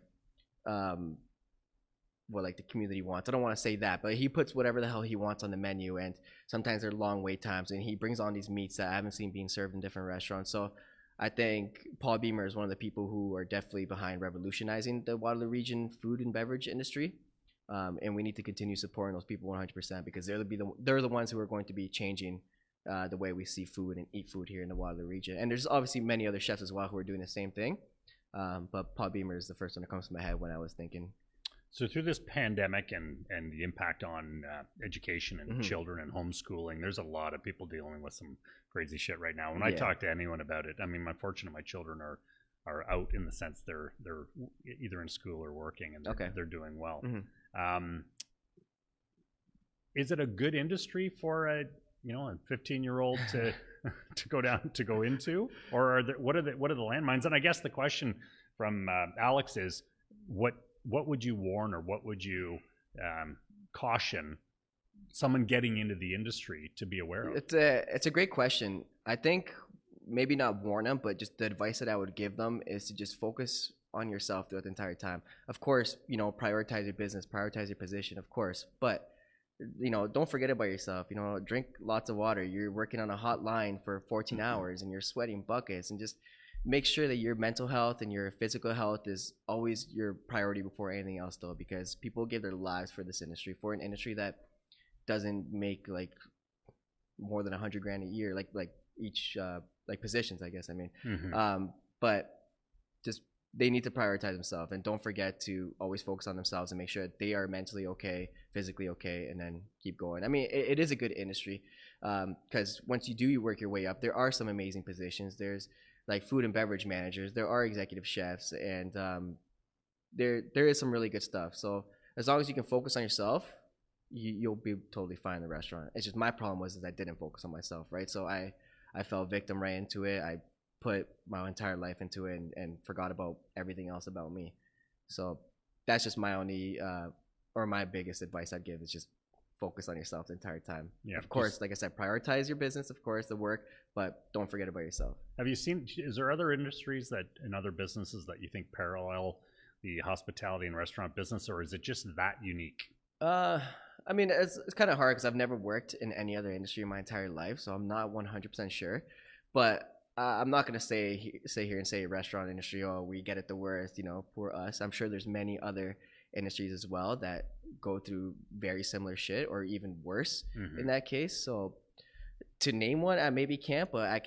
what like the community wants. I don't want to say that, but he puts whatever the hell he wants on the menu, and sometimes there are long wait times, and he brings on these meats that I haven't seen being served in different restaurants. So I think Paul Beamer is one of the people who are definitely behind revolutionizing the Waterloo region food and beverage industry. And we need to continue supporting those people 100% because they're the ones who are going to be changing the way we see food and eat food here in the Waterloo region. And there's obviously many other chefs as well who are doing the same thing. But Paul Beamer is the first one that comes to my head when I was thinking. So through this pandemic and the impact on education and children and homeschooling, there's a lot of people dealing with some crazy shit right now. When I talk to anyone about it, I mean, I'm fortunate my children are out in the sense they're either in school or working, and they're doing well. Is it a good industry for a 15-year-old to go into, or what are the landmines? And I guess the question from Alex is what would you warn, or what would you caution someone getting into the industry to be aware of? It's a great question. I think maybe not warn them, but just the advice that I would give them is to just focus on yourself throughout the entire time. Of course, prioritize your business, prioritize your position, of course, but don't forget about yourself. Drink lots of water. You're working on a hot line for 14 hours and you're sweating buckets, and just make sure that your mental health and your physical health is always your priority before anything else, though, because people give their lives for this industry, for an industry that doesn't make like more than $100,000 a year, like each like positions, I guess. I mean, but just they need to prioritize themselves, and don't forget to always focus on themselves and make sure that they are mentally okay, physically okay, and then keep going. I mean, it is a good industry because once you work your way up, there are some amazing positions. There's like food and beverage managers, there are executive chefs, and there is some really good stuff. So as long as you can focus on yourself, you'll be totally fine in the restaurant. It's just my problem was I didn't focus on myself, right? So I fell victim right into it. I put my entire life into it and forgot about everything else about me. So that's just my only or my biggest advice I'd give is just focus on yourself the entire time. Yeah, of course, like I said, prioritize your business, of course, the work, but don't forget about yourself. Is there other industries and other businesses that you think parallel the hospitality and restaurant business, or is it just that unique? I mean, it's kind of hard because I've never worked in any other industry in my entire life, so I'm not 100% sure. But I'm not going to say here and say restaurant industry, oh, we get it the worst, poor us. I'm sure there's many other industries as well that go through very similar shit or even worse in that case. So to name one, I maybe can't, but I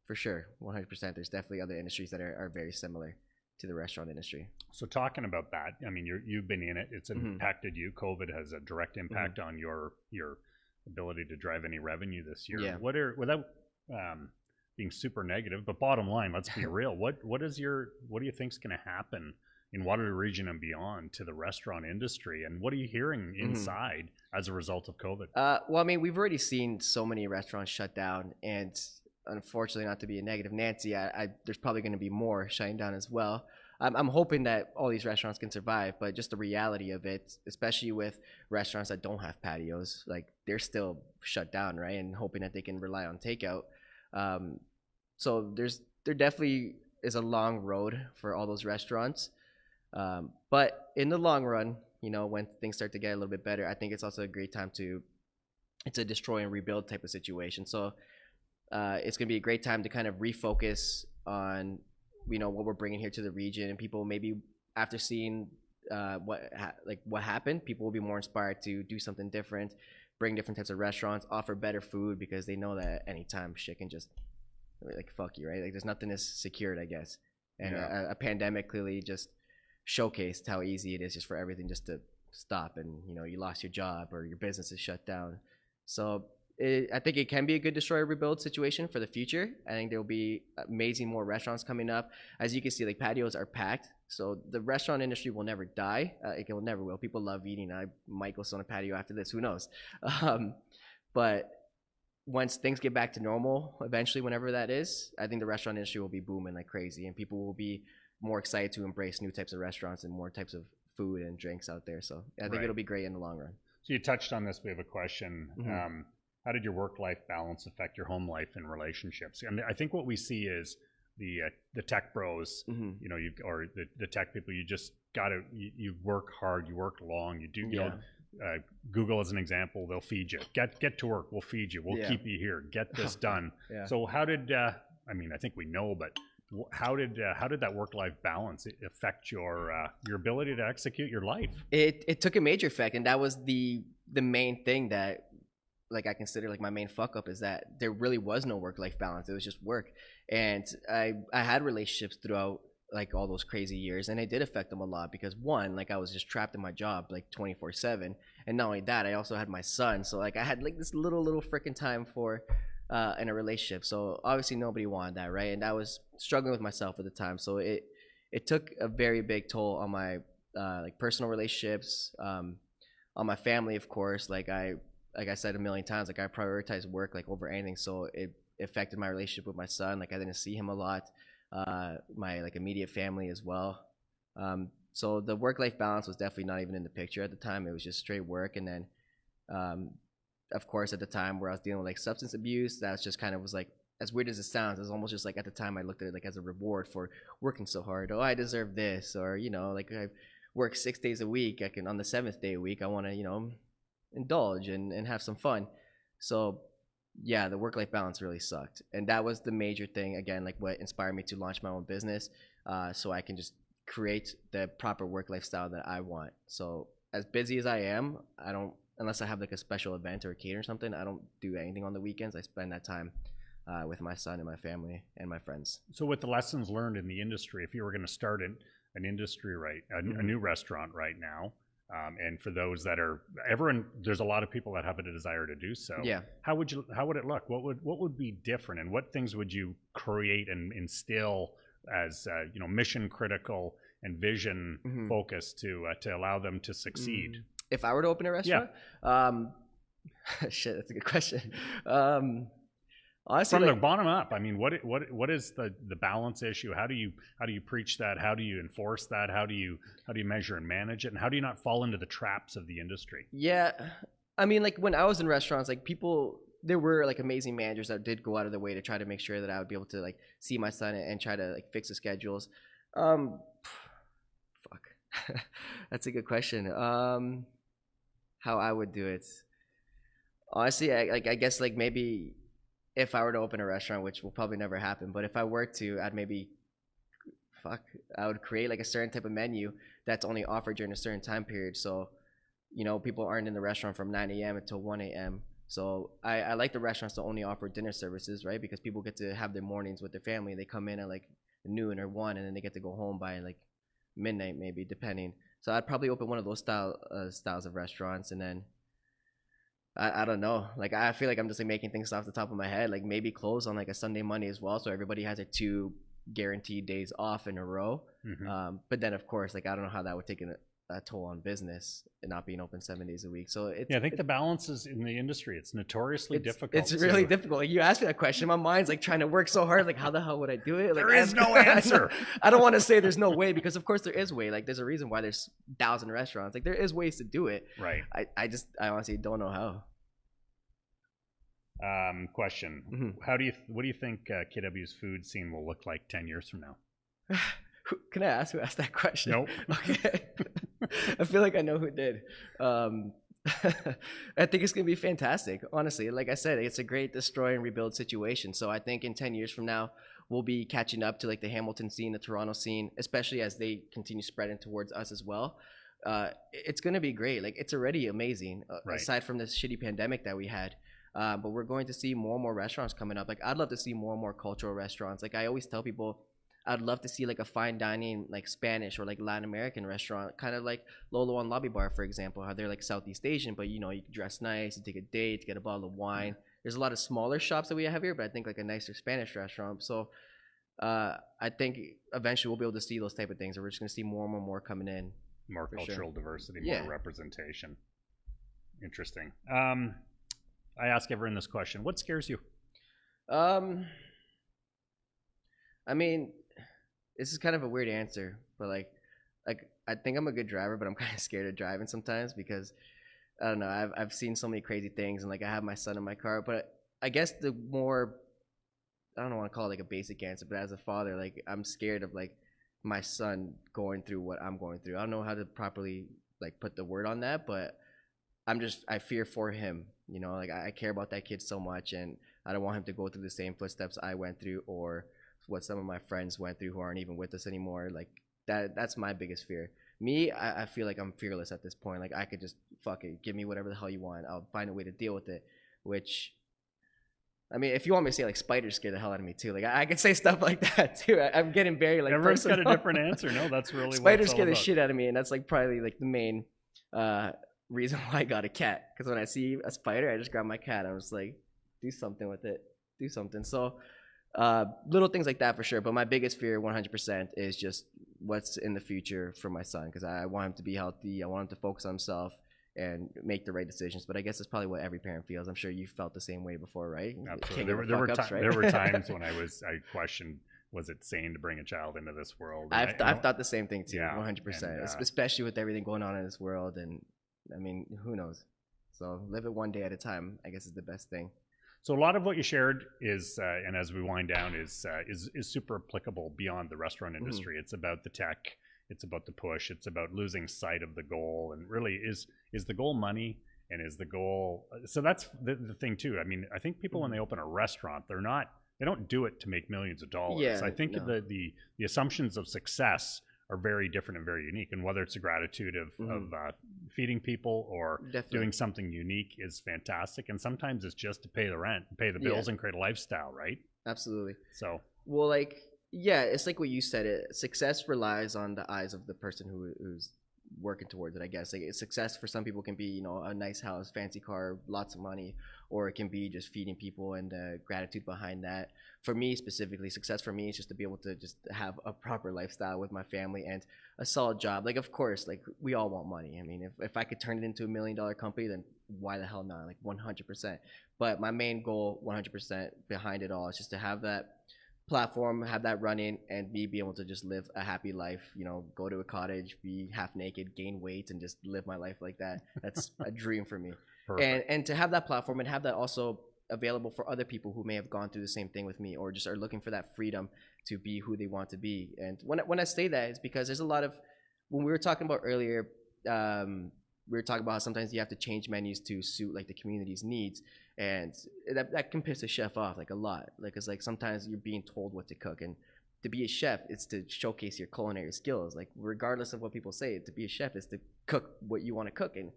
for sure, 100%, there's definitely other industries that are very similar to the restaurant industry. So talking about that, I mean, you've been in it. It's impacted you. COVID has a direct impact on your ability to drive any revenue this year. Yeah. Without being super negative, but bottom line, let's be real. What do you think is going to happen in Waterloo region and beyond to the restaurant industry, and what are you hearing inside as a result of COVID? Well, I mean, we've already seen so many restaurants shut down, and unfortunately, not to be a negative Nancy, there's probably going to be more shutting down as well. I'm hoping that all these restaurants can survive, but just the reality of it, especially with restaurants that don't have patios, like they're still shut down, right? And hoping that they can rely on takeout. So there definitely is a long road for all those restaurants. But in the long run, when things start to get a little bit better, I think it's also a great time it's a destroy and rebuild type of situation. So it's going to be a great time to kind of refocus on, what we're bringing here to the region, and people maybe after seeing what happened, people will be more inspired to do something different, bring different types of restaurants, offer better food, because they know that at any time shit can just fuck you, right? Like there's nothing as secured, I guess. And a pandemic clearly just showcased how easy it is just for everything just to stop, and you lost your job or your business is shut down. So I think it can be a good destroy rebuild situation for the future. I think there will be amazing more restaurants coming up. As you can see, like patios are packed. So the restaurant industry will never die. It will never will. People love eating. I might go sit on a patio after this. Who knows? But once things get back to normal, eventually, whenever that is, I think the restaurant industry will be booming like crazy, and people will be more excited to embrace new types of restaurants and more types of food and drinks out there. So I think it'll be great in the long run. So you touched on this. We have a question. How did your work-life balance affect your home life and relationships? And I think what we see is the tech bros, you know, or the tech people. You just gotta you work hard, you work long, you do. You know, Google as an example, they'll feed you. Get to work, we'll feed you, we'll keep you here. Get this done. So how did I mean, I think we know, but how did that work-life balance affect your ability to execute your life? It took a major effect, and that was the main thing that, like, I consider like my main fuck up, is that there really was no work-life balance. It was just work. And I had relationships throughout like all those crazy years, and it did affect them a lot because, one, like I was just trapped in my job like 24/7, and not only that, I also had my son. So like I had like this little freaking time for in a relationship. So obviously nobody wanted that, right? And I was struggling with myself at the time. So it took a very big toll on my like personal relationships, on my family, of course. Like I said a million times, like I prioritize work like over anything. So it affected my relationship with my son. Like I didn't see him a lot. My like immediate family as well. So the work-life balance was definitely not even in the picture at the time. It was just straight work. And then, of course, at the time where I was dealing with like substance abuse, that was just kind of was like, as weird as it sounds, it was almost just like at the time I looked at it like as a reward for working so hard. Oh, I deserve this. Or, you know, like I work 6 days a week. I can, on the 7th day a week, I want to, you know, indulge and have some fun. So yeah, the work-life balance really sucked, and that was the major thing, again, like what inspired me to launch my own business, so I can just create the proper work lifestyle that I want. So as busy as I am, I don't, unless I have like a special event or a catering or something, I don't do anything on the weekends. I spend that time with my son and my family and my friends. So with the lessons learned in the industry, if you were going to start an industry, right, a new restaurant right now, and for those that are, there's a lot of people that have a desire to do so. Yeah. How would it look? What would be different, and what things would you create and instill as you know, mission critical and vision focused to allow them to succeed? If I were to open a restaurant, shit, that's a good question. Honestly, from the bottom up, I mean, what is the balance issue? How do you preach that? How do you enforce that? How do you measure and manage it? And how do you not fall into the traps of the industry? Yeah, I mean, like when I was in restaurants, like there were like amazing managers that did go out of their way to try to make sure that I would be able to like see my son and try to like fix the schedules. Fuck, that's a good question. How I would do it, honestly, I guess like maybe, if I were to open a restaurant, which will probably never happen, but if I were to, I would create like a certain type of menu that's only offered during a certain time period. So, you know, people aren't in the restaurant from 9 a.m. until 1 a.m. So I like the restaurants to only offer dinner services, right? Because people get to have their mornings with their family. They come in at like noon or 1, and then they get to go home by like midnight, maybe, depending. So I'd probably open one of those styles of restaurants, and then I don't know. Like I feel like I'm just like making things off the top of my head. Like maybe close on like a Sunday, Monday as well, so everybody has their 2 guaranteed days off in a row. But then of course, like I don't know how that would take a toll on business and not being open 7 days a week. So I think the balance is in the industry. It's notoriously difficult. It's really difficult. Like you asked me that question, my mind's like trying to work so hard. Like how the hell would I do it? Like, there is no answer. I don't want to say there's no way, because of course there is way. Like there's a reason why there's 1,000 restaurants. Like there is ways to do it. Right. I honestly don't know how. Question. What do you think KW's food scene will look like 10 years from now? Can I ask who asked that question? Nope. Okay. I feel like I know who did. I think it's going to be fantastic. Honestly, like I said, it's a great destroy and rebuild situation. So I think in 10 years from now, we'll be catching up to like the Hamilton scene, the Toronto scene, especially as they continue spreading towards us as well. It's going to be great. Like it's already amazing, aside from this shitty pandemic that we had. But we're going to see more and more restaurants coming up. Like I'd love to see more and more cultural restaurants. Like I always tell people, I'd love to see like a fine dining, like Spanish or like Latin American restaurant, kind of like Lolo on Lobby Bar, for example, how they're like Southeast Asian, but you know, you can dress nice, you take a date, get a bottle of wine. There's a lot of smaller shops that we have here, but I think like a nicer Spanish restaurant. So I think eventually we'll be able to see those type of things, and we're just gonna see more and more coming in. More cultural diversity, Yeah. more representation. Interesting. I ask everyone this question: what scares you? I mean, this is kind of a weird answer, but like I think I'm a good driver, but I'm kind of scared of driving sometimes because I don't know. I've seen so many crazy things, and like I have my son in my car. But I guess the more, I don't want to call it like a basic answer, but as a father, like I'm scared of like my son going through what I'm going through. I don't know how to properly like put the word on that, but I fear for him. You know, like I care about that kid so much, and I don't want him to go through the same footsteps I went through or what some of my friends went through who aren't even with us anymore. Like that's my biggest fear. Me, I feel like I'm fearless at this point. Like I could just fuck it, give me whatever the hell you want. I'll find a way to deal with it. Which, I mean, if you want me to say like spiders scare the hell out of me too. Like I could say stuff like that too. I'm getting very like Everyone's personal. got a different answer. No, that's really spiders what scare the shit out of me, and that's like probably like the main reason why I got a cat. Because when I see a spider, I just grab my cat. I'm just like, do something with it, do something. So little things like that for sure. But my biggest fear, 100%, is just what's in the future for my son. Because I want him to be healthy. I want him to focus on himself and make the right decisions. But I guess it's probably what every parent feels. I'm sure you felt the same way before, right? Absolutely. There were times when I questioned, was it sane to bring a child into this world? I've thought the same thing too, 100%. And, especially with everything going on in this world. And I mean, who knows? So live it one day at a time, I guess, is the best thing. So a lot of what you shared is, and as we wind down, is super applicable beyond the restaurant industry. Mm-hmm. It's about the tech. It's about the push. It's about losing sight of the goal. And really, is the goal money? And is the goal? So that's the thing too. I mean, I think people when they open a restaurant, they don't do it to make millions of dollars. Yeah, I think the assumptions of success are very different and very unique. And whether it's a gratitude of feeding people or doing something unique is fantastic. And sometimes it's just to pay the rent, pay the bills, and create a lifestyle, right? Absolutely. So, well, like, yeah, it's like what you said. Success relies on the eyes of the person who's working towards it, I guess. Like, success for some people can be, you know, a nice house, fancy car, lots of money, or it can be just feeding people and gratitude behind that. For me specifically, success for me is just to be able to just have a proper lifestyle with my family and a solid job. Like, of course, like we all want money. I mean, if I could turn it into $1 million company, then why the hell not? Like 100%. But my main goal, 100% behind it all, is just to have that platform, have that running, and me be able to just live a happy life, you know, go to a cottage, be half naked, gain weight, and just live my life like that. That's a dream for me. And to have that platform and have that also available for other people who may have gone through the same thing with me or just are looking for that freedom to be who they want to be. And when I say that, it's because there's a lot of, when we were talking about earlier, we were talking about how sometimes you have to change menus to suit like the community's needs, and that can piss a chef off like a lot. Like it's like sometimes you're being told what to cook, and to be a chef, it's to showcase your culinary skills. Like regardless of what people say, to be a chef is to cook what you want to cook and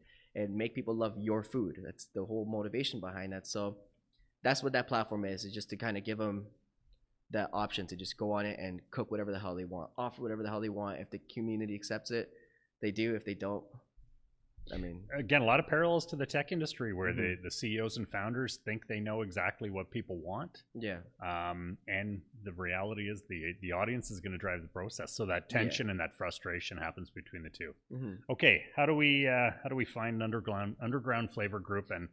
make people love your food. That's the whole motivation behind that. So that's what that platform is just to kind of give them that option to just go on it and cook whatever the hell they want, offer whatever the hell they want. If the community accepts it, they do. If they don't, I mean, again, a lot of parallels to the tech industry where the CEOs and founders think they know exactly what people want. Yeah. And the reality is the audience is going to drive the process. So that tension and that frustration happens between the two. Mm-hmm. Okay. How do we find Underground Flavour Group and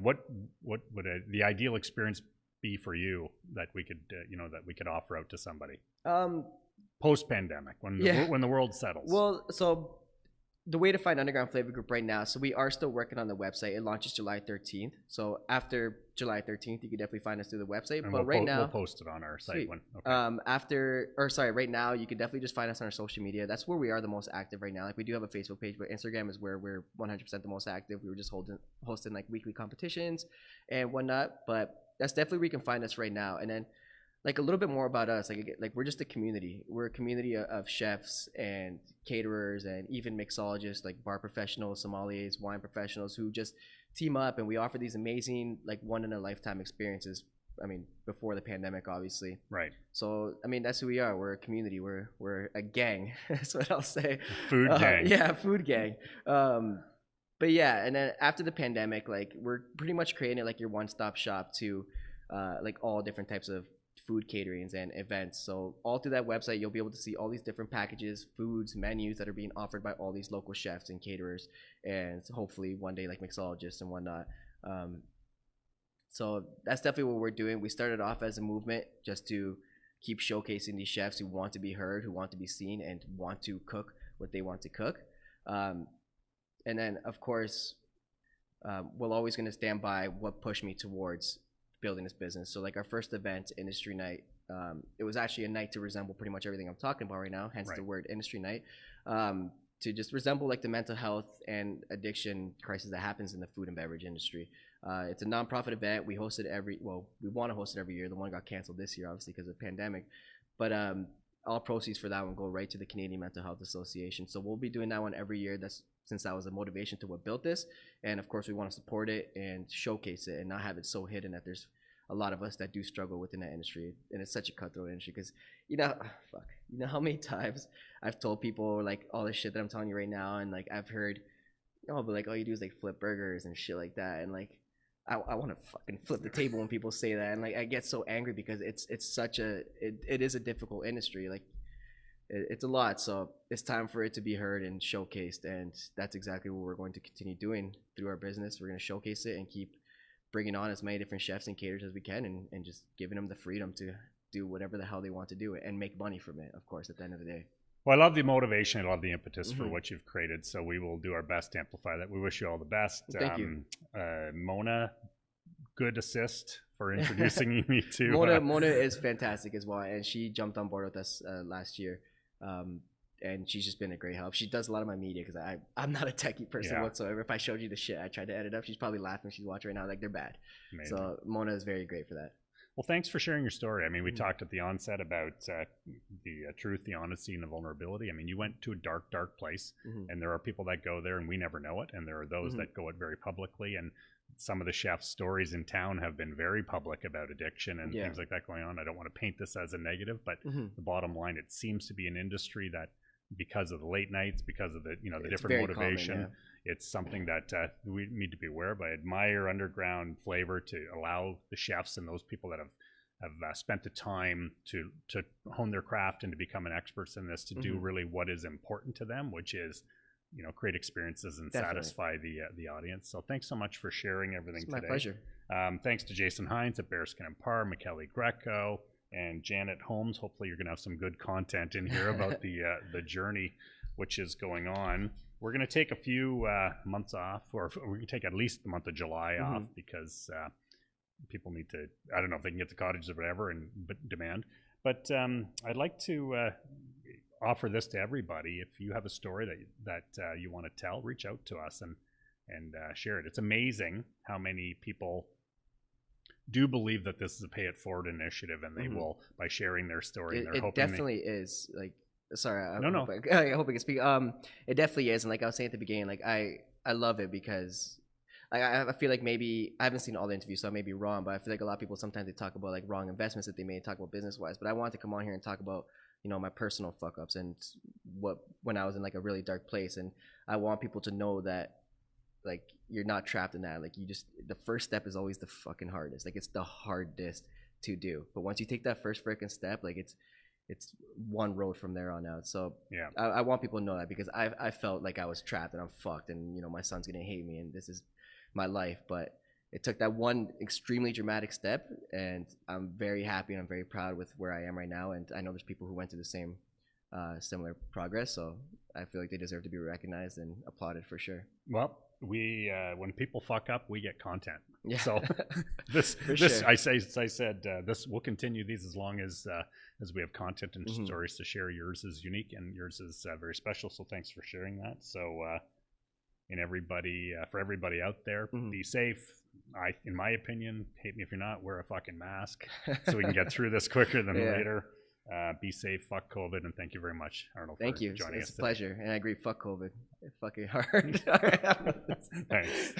what would the ideal experience be for you that we could offer out to somebody? Post pandemic when the world settles. Well, so the way to find Underground Flavour Group right now, so we are still working on the website. It launches July 13th. So after July 13th, you can definitely find us through the website. And but right now, we'll post it on our site. Right now, you can definitely just find us on our social media. That's where we are the most active right now. Like we do have a Facebook page, but Instagram is where we're 100% the most active. We were just hosting like weekly competitions and whatnot. But that's definitely where you can find us right now. And then like a little bit more about us, like we're just a community. We're a community of chefs and caterers and even mixologists, like bar professionals, sommeliers, wine professionals who just team up, and we offer these amazing like one in a lifetime experiences I mean, before the pandemic, obviously. Right. So, I mean, that's who we are. We're a community. We're a gang. That's what I'll say. Food gang. Yeah, food gang. But yeah, and then after the pandemic, like we're pretty much creating like your one-stop shop to like all different types of food caterings and events. So all through that website, you'll be able to see all these different packages, foods, menus that are being offered by all these local chefs and caterers, and hopefully one day like mixologists and whatnot. So that's definitely what we're doing. We started off as a movement just to keep showcasing these chefs who want to be heard, who want to be seen, and want to cook what they want to cook. And then, of course, we're always going to stand by what pushed me towards building this business. So like our first event, Industry Night, it was actually a night to resemble pretty much everything I'm talking about right now, hence the word Industry Night, to just resemble like the mental health and addiction crisis that happens in the food and beverage industry. It's a nonprofit event. We host it we want to host it every year. The one got canceled this year, obviously, because of the pandemic. But all proceeds for that one go right to the Canadian Mental Health Association. So we'll be doing that one every year. Since that was a motivation to what built this. And of course, we want to support it and showcase it and not have it so hidden that there's a lot of us that do struggle within that industry. And it's such a cutthroat industry because, you know how many times I've told people like all this shit that I'm telling you right now. And like, I've heard, but like all you do is like flip burgers and shit like that. And like, I want to fucking flip the table when people say that. And like, I get so angry because it is a difficult industry. Like, it's a lot, so it's time for it to be heard and showcased, and that's exactly what we're going to continue doing through our business. We're going to showcase it and keep bringing on as many different chefs and caterers as we can, and just giving them the freedom to do whatever the hell they want to do and make money from it, of course, at the end of the day. Well, I love the motivation. I love the impetus for what you've created, so we will do our best to amplify that. We wish you all the best. Thank you. Mona, good assist for introducing me to... Mona is fantastic as well, and she jumped on board with us last year. And she's just been a great help. She does a lot of my media because I'm not a techie person whatsoever. If I showed you the shit I tried to edit up, she's probably laughing. She's watching right now like they're bad. Amazing. So Mona is very great for that. Well, thanks for sharing your story. I mean, we talked at the onset about the truth, the honesty, and the vulnerability. I mean, you went to a dark, dark place, and there are people that go there and we never know it, and there are those that go it very publicly. And some of the chefs' stories in town have been very public about addiction and things like that going on. I don't want to paint this as a negative, but the bottom line, it seems to be an industry that, because of the late nights, because of the the different motivation, common, it's something that we need to be aware of. I admire Underground Flavour to allow the chefs and those people that have spent the time to hone their craft and to become an experts in this to do really what is important to them, which is create experiences and satisfy the audience. So thanks so much for sharing everything today. My pleasure. Thanks to Jason Hines at Bearskin and Parr, McKelly Greco, and Janet Holmes. Hopefully you're going to have some good content in here about the journey which is going on. We're going to take a few months off, or we're going to take at least the month of July off because people need to, I don't know if they can get the cottages or whatever, but demand. But I'd like to offer this to everybody. If you have a story that you want to tell, reach out to us and share it. It's amazing how many people do believe that this is a pay it forward initiative, and they will, by sharing their story. It definitely is. Like, sorry, I hope I can speak. It definitely is, and like I was saying at the beginning, like I love it because I feel like maybe I haven't seen all the interviews, so I may be wrong, but I feel like a lot of people sometimes they talk about like wrong investments that they made, talk about business wise. But I wanted to come on here and talk about my personal fuck ups and when I was in like a really dark place, and I want people to know that like you're not trapped in that. Like the first step is always the fucking hardest. Like it's the hardest to do, but once you take that first freaking step, like it's one road from there on out. So yeah, I want people to know that because I felt like I was trapped and I'm fucked, and my son's gonna hate me and this is my life. But it took that one extremely dramatic step, and I'm very happy and I'm very proud with where I am right now. And I know there's people who went through the same similar progress, so I feel like they deserve to be recognized and applauded for sure. Well, we when people fuck up, we get content. Yeah. So this sure. I said this will continue these as long as we have content and stories to share. Yours is unique and yours is very special. So thanks for sharing that. So for everybody out there, be safe. In my opinion, hate me if you're not, wear a fucking mask so we can get through this quicker than later. Be safe, fuck COVID, and thank you very much, Arnold. Thank you. Joining us. It's a pleasure, and I agree. Fuck COVID. It's fucking hard. Thanks.